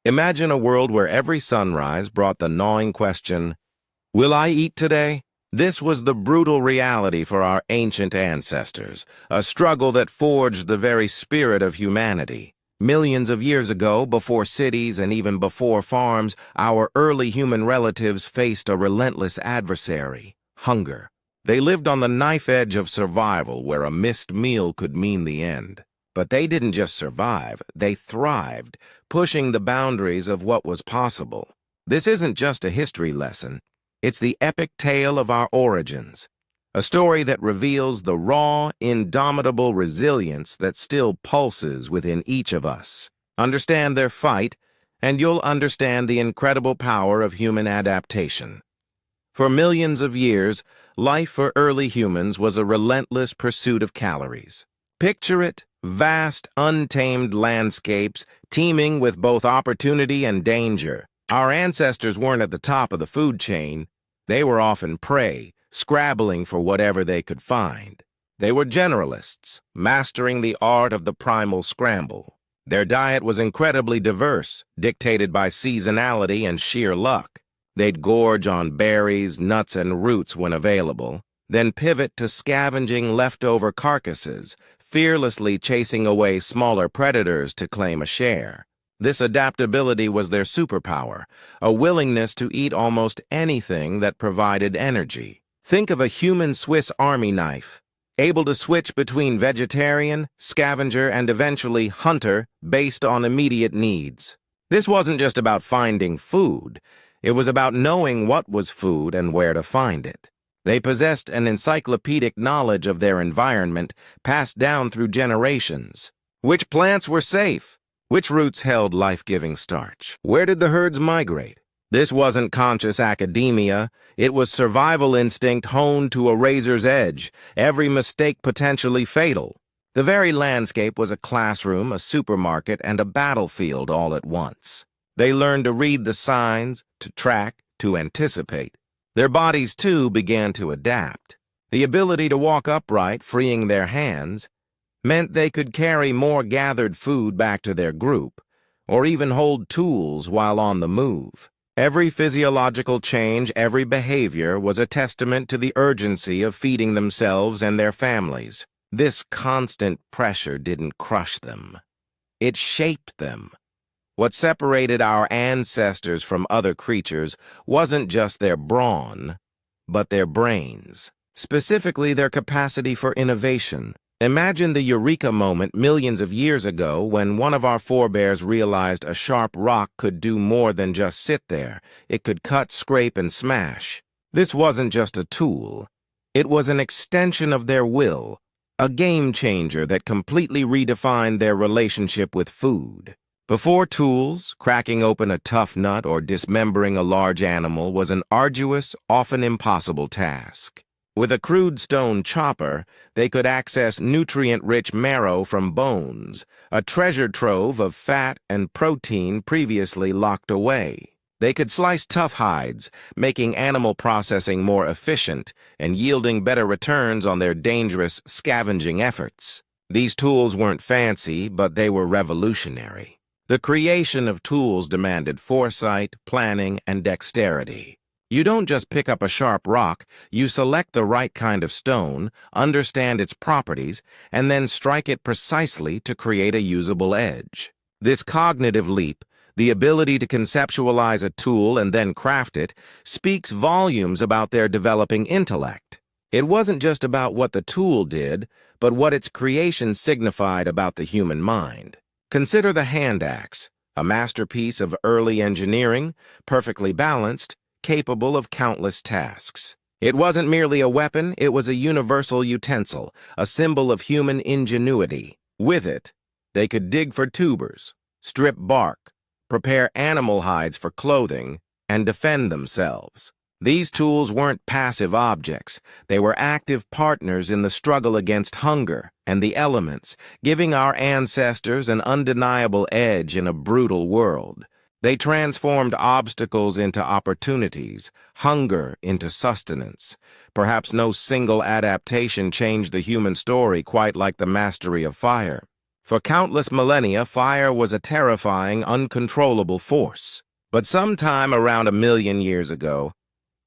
Imagine a world where every sunrise brought the gnawing question, "Will I eat today?" This was the brutal reality for our ancient ancestors, a struggle that forged the very spirit of humanity. Millions of years ago, before cities and even before farms, our early human relatives faced a relentless adversary, hunger. They lived on the knife edge of survival, where a missed meal could mean the end. But they didn't just survive, they thrived, pushing the boundaries of what was possible. This isn't just a history lesson. It's the epic tale of our origins, a story that reveals the raw, indomitable resilience that still pulses within each of us. Understand their fight, and you'll understand the incredible power of human adaptation. For millions of years, life for early humans was a relentless pursuit of calories. Picture it, vast, untamed landscapes teeming with both opportunity and danger. Our ancestors weren't at the top of the food chain. They were often prey, scrabbling for whatever they could find. They were generalists, mastering the art of the primal scramble. Their diet was incredibly diverse, dictated by seasonality and sheer luck. They'd gorge on berries, nuts, and roots when available, then pivot to scavenging leftover carcasses, fearlessly chasing away smaller predators to claim a share. This adaptability was their superpower, a willingness to eat almost anything that provided energy. Think of a human Swiss Army knife, able to switch between vegetarian, scavenger, and eventually hunter based on immediate needs. This wasn't just about finding food. It was about knowing what was food and where to find it. They possessed an encyclopedic knowledge of their environment passed down through generations. Which plants were safe? Which roots held life-giving starch? Where did the herds migrate? This wasn't conscious academia. It was survival instinct honed to a razor's edge, every mistake potentially fatal. The very landscape was a classroom, a supermarket, and a battlefield all at once. They learned to read the signs, to track, to anticipate. Their bodies, too, began to adapt. The ability to walk upright, freeing their hands, meant they could carry more gathered food back to their group, or even hold tools while on the move. Every physiological change, every behavior was a testament to the urgency of feeding themselves and their families. This constant pressure didn't crush them. It shaped them. What separated our ancestors from other creatures wasn't just their brawn, but their brains, specifically their capacity for innovation. Imagine the eureka moment millions of years ago when one of our forebears realized a sharp rock could do more than just sit there. It could cut, scrape, and smash. This wasn't just a tool. It was an extension of their will, a game changer that completely redefined their relationship with food. Before tools, cracking open a tough nut or dismembering a large animal was an arduous, often impossible task. With a crude stone chopper, they could access nutrient-rich marrow from bones, a treasure trove of fat and protein previously locked away. They could slice tough hides, making animal processing more efficient and yielding better returns on their dangerous scavenging efforts. These tools weren't fancy, but they were revolutionary. The creation of tools demanded foresight, planning, and dexterity. You don't just pick up a sharp rock, you select the right kind of stone, understand its properties, and then strike it precisely to create a usable edge. This cognitive leap, the ability to conceptualize a tool and then craft it, speaks volumes about their developing intellect. It wasn't just about what the tool did, but what its creation signified about the human mind. Consider the hand axe, a masterpiece of early engineering, perfectly balanced, capable of countless tasks. It wasn't merely a weapon, it was a universal utensil, a symbol of human ingenuity. With it, they could dig for tubers, strip bark, prepare animal hides for clothing, and defend themselves. These tools weren't passive objects. They were active partners in the struggle against hunger and the elements, giving our ancestors an undeniable edge in a brutal world. They transformed obstacles into opportunities, hunger into sustenance. Perhaps no single adaptation changed the human story quite like the mastery of fire. For countless millennia, fire was a terrifying, uncontrollable force. But sometime around 1 million years ago,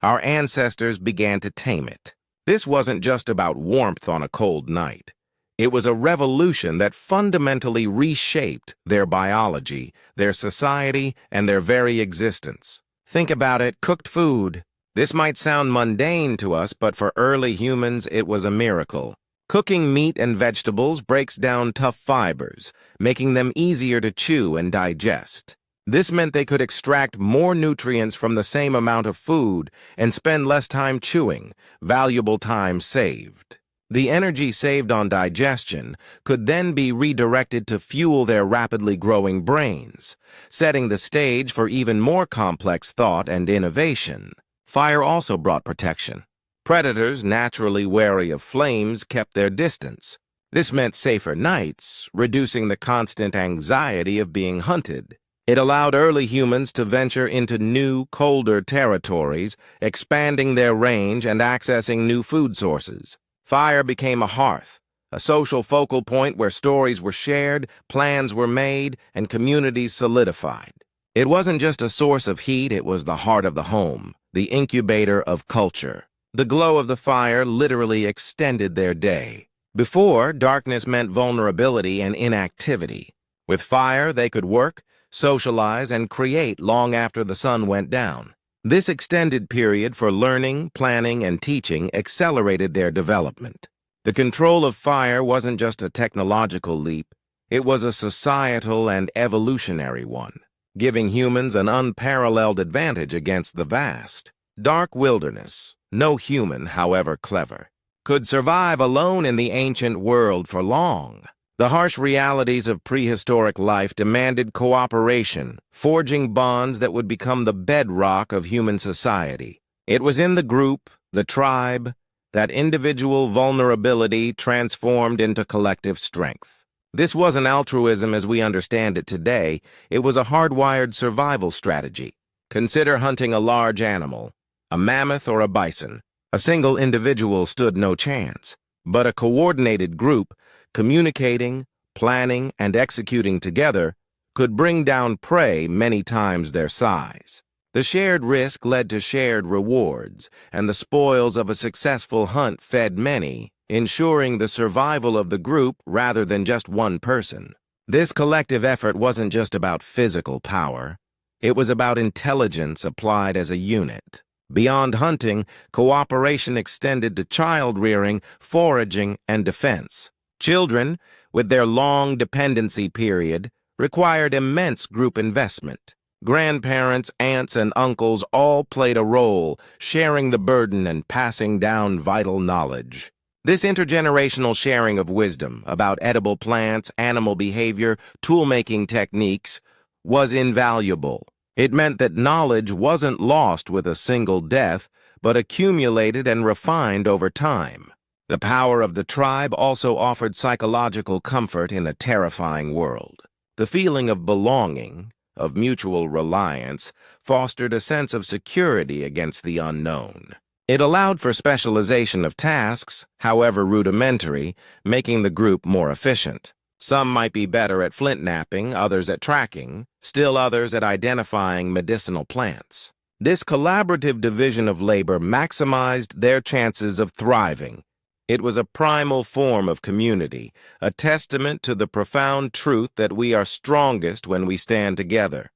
our ancestors began to tame it. This wasn't just about warmth on a cold night. It was a revolution that fundamentally reshaped their biology, their society, and their very existence. Think about it, cooked food. This might sound mundane to us, but for early humans, it was a miracle. Cooking meat and vegetables breaks down tough fibers, making them easier to chew and digest. This meant they could extract more nutrients from the same amount of food and spend less time chewing, valuable time saved. The energy saved on digestion could then be redirected to fuel their rapidly growing brains, setting the stage for even more complex thought and innovation. Fire also brought protection. Predators, naturally wary of flames, kept their distance. This meant safer nights, reducing the constant anxiety of being hunted. It allowed early humans to venture into new, colder territories, expanding their range and accessing new food sources. Fire became a hearth, a social focal point where stories were shared, plans were made, and communities solidified. It wasn't just a source of heat, it was the heart of the home, the incubator of culture. The glow of the fire literally extended their day. Before, darkness meant vulnerability and inactivity. With fire, they could work, socialize, and create long after the sun went down. This extended period for learning, planning, and teaching accelerated their development. The control of fire wasn't just a technological leap, it was a societal and evolutionary one, giving humans an unparalleled advantage against the vast, dark wilderness. No human, however clever, could survive alone in the ancient world for long. The harsh realities of prehistoric life demanded cooperation, forging bonds that would become the bedrock of human society. It was in the group, the tribe, that individual vulnerability transformed into collective strength. This wasn't altruism as we understand it today. It was a hardwired survival strategy. Consider hunting a large animal, a mammoth or a bison. A single individual stood no chance, but a coordinated group, communicating, planning, and executing together, could bring down prey many times their size. The shared risk led to shared rewards, and the spoils of a successful hunt fed many, ensuring the survival of the group rather than just one person. This collective effort wasn't just about physical power. It was about intelligence applied as a unit. Beyond hunting, cooperation extended to child-rearing, foraging, and defense. Children, with their long dependency period, required immense group investment. Grandparents, aunts, and uncles all played a role, sharing the burden and passing down vital knowledge. This intergenerational sharing of wisdom about edible plants, animal behavior, tool-making techniques was invaluable. It meant that knowledge wasn't lost with a single death, but accumulated and refined over time. The power of the tribe also offered psychological comfort in a terrifying world. The feeling of belonging, of mutual reliance, fostered a sense of security against the unknown. It allowed for specialization of tasks, however rudimentary, making the group more efficient. Some might be better at flint knapping, others at tracking, still others at identifying medicinal plants. This collaborative division of labor maximized their chances of thriving. It was a primal form of community, a testament to the profound truth that we are strongest when we stand together.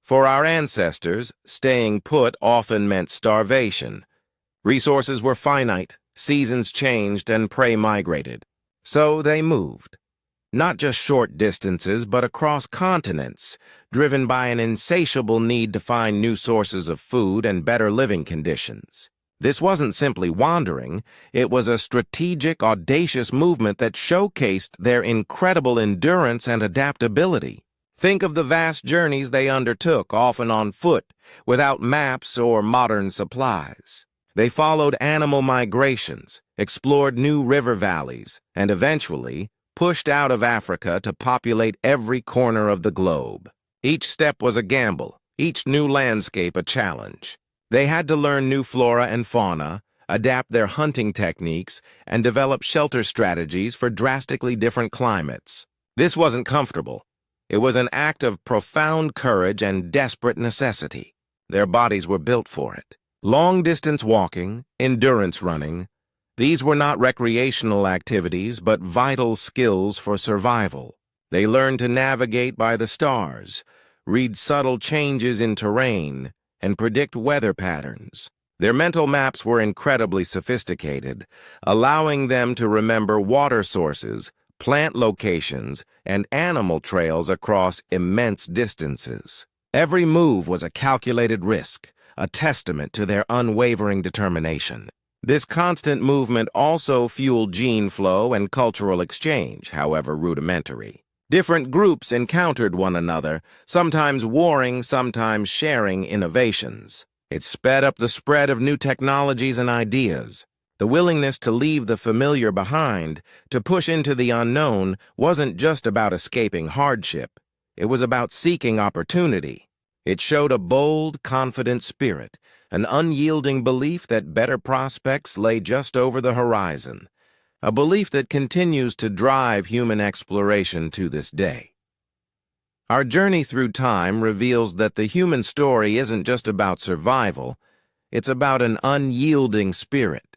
For our ancestors, staying put often meant starvation. Resources were finite, seasons changed, and prey migrated. So they moved. Not just short distances, but across continents, driven by an insatiable need to find new sources of food and better living conditions. This wasn't simply wandering, it was a strategic, audacious movement that showcased their incredible endurance and adaptability. Think of the vast journeys they undertook, often on foot, without maps or modern supplies. They followed animal migrations, explored new river valleys, and eventually pushed out of Africa to populate every corner of the globe. Each step was a gamble, each new landscape a challenge. They had to learn new flora and fauna, adapt their hunting techniques, and develop shelter strategies for drastically different climates. This wasn't comfortable. It was an act of profound courage and desperate necessity. Their bodies were built for it. Long-distance walking, endurance running, these were not recreational activities but vital skills for survival. They learned to navigate by the stars, read subtle changes in terrain, and predict weather patterns. Their mental maps were incredibly sophisticated, allowing them to remember water sources, plant locations, and animal trails across immense distances. Every move was a calculated risk, a testament to their unwavering determination. This constant movement also fueled gene flow and cultural exchange, however rudimentary. Different groups encountered one another, sometimes warring, sometimes sharing innovations. It sped up the spread of new technologies and ideas. The willingness to leave the familiar behind, to push into the unknown, wasn't just about escaping hardship. It was about seeking opportunity. It showed a bold, confident spirit, an unyielding belief that better prospects lay just over the horizon, a belief that continues to drive human exploration to this day. Our journey through time reveals that the human story isn't just about survival, it's about an unyielding spirit.